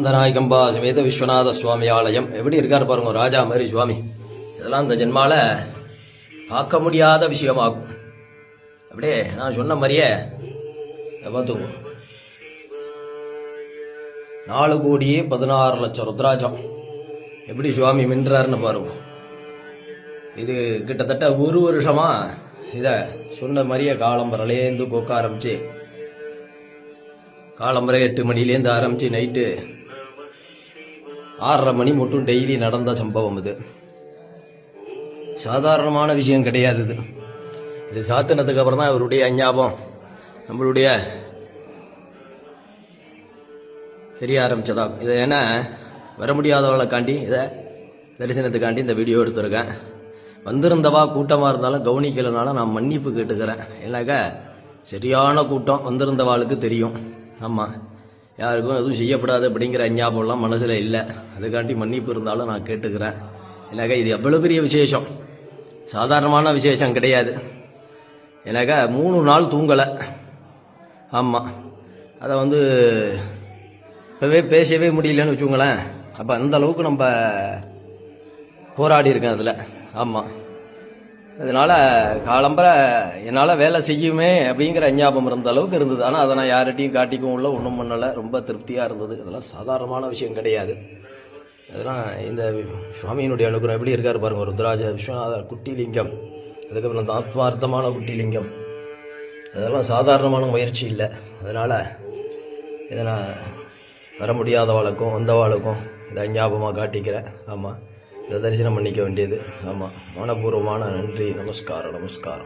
ஆனந்தநாயகம்பா சமேத விஸ்வநாத சுவாமி ஆலயம் எப்படி இருக்காரு பாருங்க, ராஜா மாதிரி சுவாமி. இதெல்லாம் இந்த ஜென்மால பார்க்க முடியாத விஷயமாகும். அப்படியே நான் சொன்ன மாதிரியே பார்த்துக்கோ. 4,16,00,000 ருத்ராஜம் எப்படி சுவாமி மின்றாருன்னு பாருங்க. இது கிட்டத்தட்ட ஒரு வருஷமா இதை சொன்ன மாதிரியே காலம்பரலேருந்து கொக்க ஆரம்பிச்சு, காலம்பரை 8 மணிலேருந்து ஆரம்பித்து நைட்டு 6:30 மணி மட்டும் டெய்லி நடந்த சம்பவம். இது சாதாரணமான விஷயம் கிடையாது. இது சாத்தினதுக்கு அப்புறம் தான் இவருடைய அஞ்ஞாபம் நம்மளுடைய தெரிய ஆரம்பிச்சதாகும். இதை ஏன்னா வர முடியாதவளைக்காண்டி இதை தரிசனத்துக்காண்டி இந்த வீடியோ எடுத்துருக்கேன். வந்திருந்தவா கூட்டமாக இருந்தாலும் கவனிக்கலைனாலும் நான் மன்னிப்பு கேட்டுக்கிறேன். ஏன்னாக்கா சரியான கூட்டம் வந்திருந்தவாளுக்கு தெரியும். ஆமாம், யாருக்கும் எதுவும் செய்யப்படாது அப்படிங்கிற அஞ்ஞாபம்லாம் மனசில் இல்லை. அதுக்காண்டி மன்னிப்பு இருந்தாலும் நான் கேட்டுக்கிறேன். ஏன்னாக்கா இது எவ்வளோ பெரிய விசேஷம், சாதாரணமான விசேஷம் கிடையாது. ஏன்னாக்கா 3 நாள் தூங்கலை. ஆமாம், அதை இப்போவே பேசவே முடியலன்னு வச்சுக்கோங்களேன். அப்போ அந்த அளவுக்கு நம்ம போராடி இருக்கேன் அதில். ஆமாம், அதனால் காலம்பரை என்னால் வேலை செய்யுமே அப்படிங்கிற ஞாபகம் இருந்த அளவுக்கு இருந்தது. ஆனால் அதை நான் யார்கிட்டையும் காட்டிக்கவும் இல்லை, ஒன்றும் பண்ணலை. ரொம்ப திருப்தியாக இருந்தது. இதெல்லாம் சாதாரணமான விஷயம் கிடையாது. அதெல்லாம் இந்த சுவாமியினுடைய அனுகிரகம் எப்படி இருக்காரு பாருங்க. ருத்ராஜ விஸ்வநாதர் குட்டிலிங்கம், அதுக்கப்புறம் அந்த ஆத்மார்த்தமான குட்டிலிங்கம், அதெல்லாம் சாதாரணமான முயற்சி இல்லை. அதனால் இதை நான் வர முடியாதவாளுக்கும் வந்தவாளுக்கும் இதை ஞாபகமாக காட்டிக்கிறேன். ஆமாம், இதை தரிசனம் பண்ணிக்க வேண்டியது. ஆமாம், மனப்பூர்வமான நன்றி. நமஸ்காரம்.